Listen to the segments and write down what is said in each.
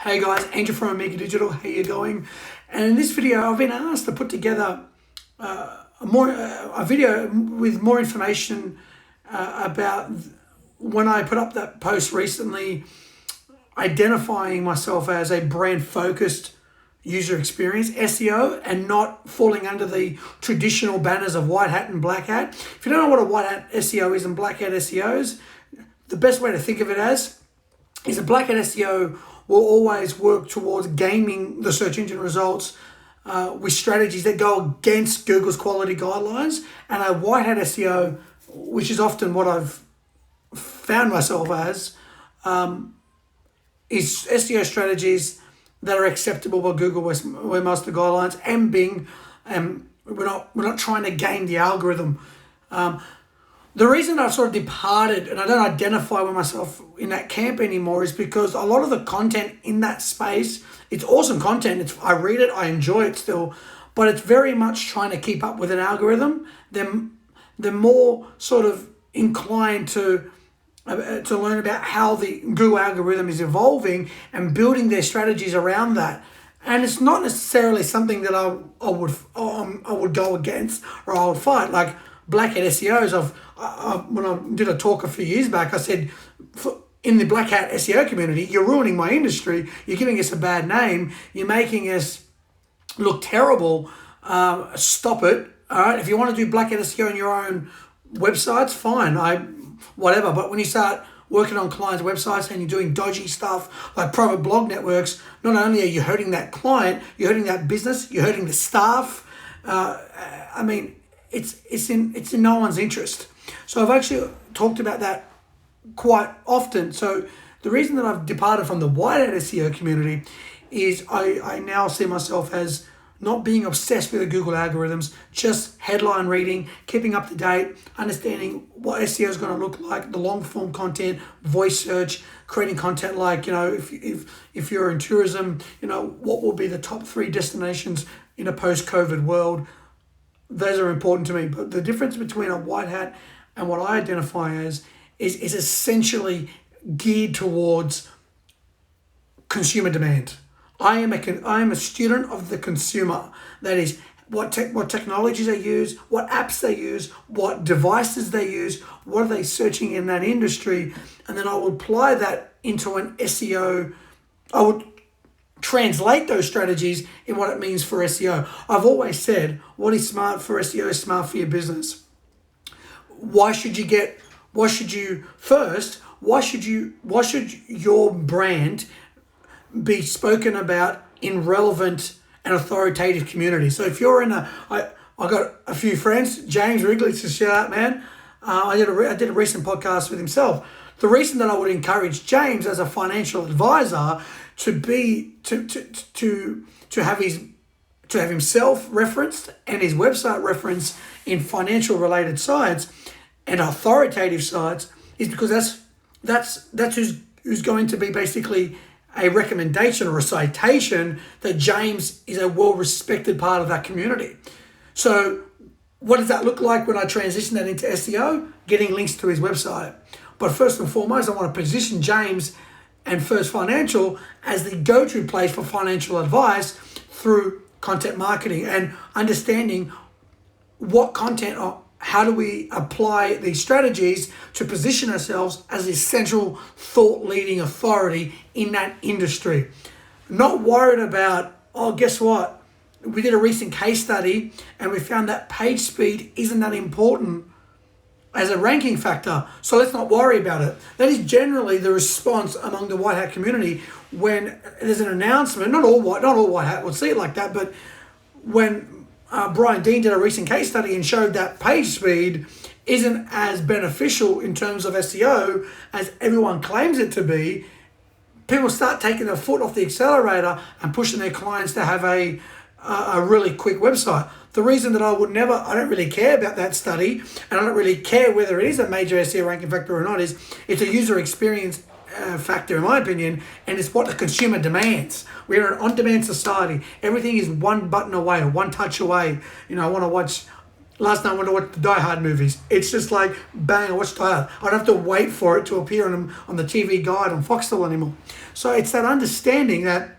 Hey guys, Andrew from Amiga Digital, how you going? And in this video, I've been asked to put together a video with more information about when I put up that post recently, identifying myself as a brand-focused user experience, SEO, and not falling under the traditional banners of white hat and black hat. If you don't know what a white hat SEO is and black hat SEOs, the best way to think of it as is a black hat SEO will always work towards gaming the search engine results with strategies that go against Google's quality guidelines, and a white hat SEO, which is often what I've found myself as, is SEO strategies that are acceptable by Google Webmaster Guidelines and Bing, and we're not trying to game the algorithm. The reason I've sort of departed and I don't identify with myself in that camp anymore is because a lot of the content in that space, it's awesome content. I read it, I enjoy it still, but it's very much trying to keep up with an algorithm. They're more sort of inclined to learn about how the Google algorithm is evolving and building their strategies around that. And it's not necessarily something that I would go against or I would fight. Like black hat SEOs, when I did a talk a few years back, I said, in the black hat SEO community, you're ruining my industry. You're giving us a bad name. You're making us look terrible. Stop it. All right. If you want to do black hat SEO on your own websites, fine. Whatever. But when you start working on clients' websites and you're doing dodgy stuff like private blog networks, not only are you hurting that client, you're hurting that business, you're hurting the staff. It's in no one's interest. So I've actually talked about that quite often. So the reason that I've departed from the white hat SEO community is I now see myself as not being obsessed with the Google algorithms, just headline reading, keeping up to date, understanding what SEO is going to look like, the long form content, voice search, creating content like, if you're in tourism, what will be the top 3 destinations in a post-COVID world. Those are important to me. But the difference between a white hat and what I identify as is essentially geared towards consumer demand. I am a student of the consumer. That is what technologies they use, what apps they use, what devices they use, what are they searching in that industry, and then I will apply that into an SEO. I would translate those strategies in what it means for SEO. I've always said, what is smart for SEO is smart for your business. Why should your brand be spoken about in relevant and authoritative communities? So if you're in I got a few friends, James Wrigley's a shout out, man. I did a recent podcast with himself. The reason that I would encourage James as a financial advisor to have himself referenced and his website referenced in financial related sites and authoritative sites is because that's who's going to be basically a recommendation or a citation that James is a well-respected part of that community. So what does that look like when I transition that into SEO? Getting links to his website. But first and foremost, I want to position James and First Financial as the go-to place for financial advice through content marketing and understanding what content or how do we apply these strategies to position ourselves as a central thought-leading authority in that industry. Not worried about, guess what? We did a recent case study and we found that page speed isn't that important as a ranking factor, so let's not worry about it. That is generally the response among the white hat community when there's an announcement. Not all white hat would see it like that, but when Brian Dean did a recent case study and showed that page speed isn't as beneficial in terms of SEO as everyone claims it to be, people start taking their foot off the accelerator and pushing their clients to have a really quick website. The reason that I don't really care about that study, and I don't really care whether it is a major SEO ranking factor or not, is it's a user experience factor in my opinion, and it's what the consumer demands. We're an on-demand society. Everything is one button away or one touch away. I want to watch Last night I went to watch the Die Hard movies. It's just like, bang, I watched Die Hard. I don't have to wait for it to appear on the TV guide on Foxtel anymore. So it's that understanding that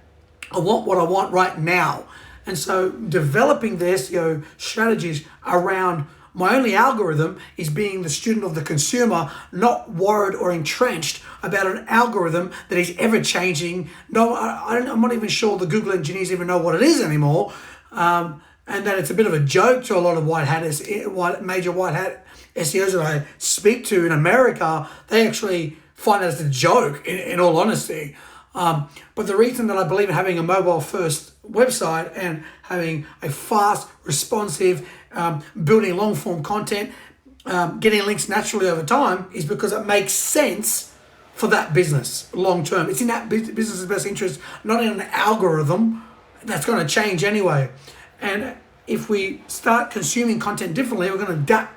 I want what I want right now. And so developing the SEO strategies around my only algorithm is being the student of the consumer, not worried or entrenched about an algorithm that is ever changing. No, I'm not even sure the Google engineers even know what it is anymore. And that it's a bit of a joke to a lot of major white hat SEOs that I speak to in America. They actually find it as a joke, in all honesty. But the reason that I believe in having a mobile first website and having a fast, responsive, building long form content, getting links naturally over time is because it makes sense for that business long term. It's in that business's best interest, not in an algorithm that's going to change anyway. And if we start consuming content differently, we're going to adapt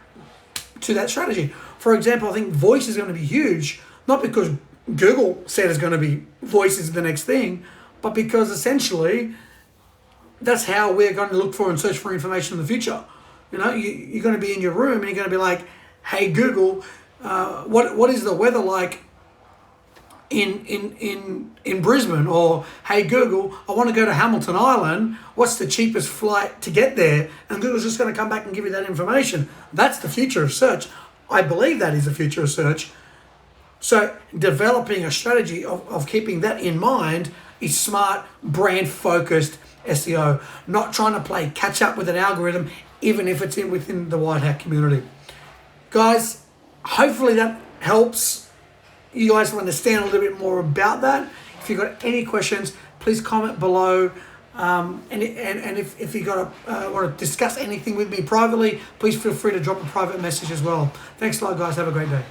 to that strategy. For example, I think voice is going to be huge, not because Google said it's going to be voice is the next thing, but because essentially that's how we're going to look for and search for information in the future. You know, you're going to be in your room and you're going to be like, hey Google, what is the weather like in Brisbane? Or hey Google, I want to go to Hamilton Island, what's the cheapest flight to get there? And Google's just going to come back and give you that information. That's the future of search. I believe that is the future of search. So developing a strategy of keeping that in mind is smart, brand focused SEO, not trying to play catch up with an algorithm, even if it's within the white hat community. Guys, hopefully that helps you guys to understand a little bit more about that. If you've got any questions, please comment below. And if you want to discuss anything with me privately, please feel free to drop a private message as well. Thanks a lot, guys. Have a great day.